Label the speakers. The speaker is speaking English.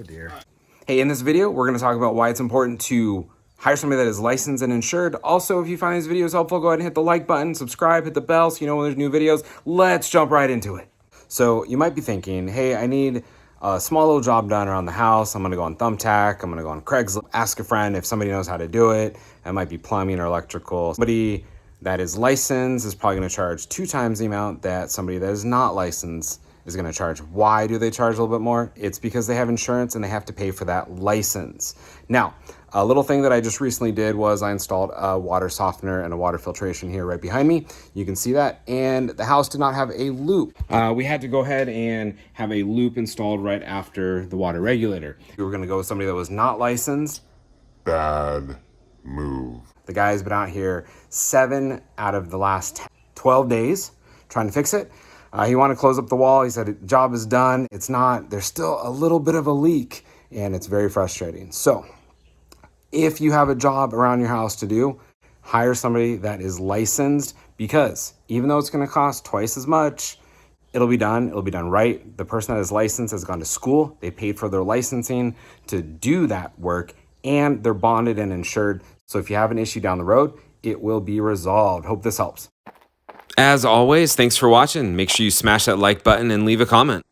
Speaker 1: Oh dear.
Speaker 2: Hey, in this video, we're going to talk about why it's important to hire somebody that is licensed and insured. Also, if you find these videos helpful, go ahead and hit the like button, subscribe, hit the bell so you know when there's new videos. Let's jump right into it. So you might be thinking, hey, I need a small little job done around the house. I'm going to go on Thumbtack. I'm going to go on Craigslist. Ask a friend if somebody knows how to do it. It might be plumbing or electrical. Somebody that is licensed is probably going to charge 2 times the amount that somebody that is not licensed is going to charge. Why do they charge a little bit more? It's because they have insurance and they have to pay for that license. Now, a little thing that I just recently did was I installed a water softener and a water filtration here right behind me. You can see that. And the house did not have a loop. We had to go ahead and have a loop installed right after the water regulator. We were going to go with somebody that was not licensed.
Speaker 3: Bad move.
Speaker 2: The guy's been out here 7 out of the last 12 days trying to fix it. He wanted to close up the wall. He said, the job is done. It's not. There's still a little bit of a leak, and it's very frustrating. So if you have a job around your house to do, hire somebody that is licensed, because even though it's going to cost twice as much, it'll be done. It'll be done right. The person that is licensed has gone to school. They paid for their licensing to do that work, and they're bonded and insured. So if you have an issue down the road, it will be resolved. Hope this helps.
Speaker 4: As always, thanks for watching. Make sure you smash that like button and leave a comment.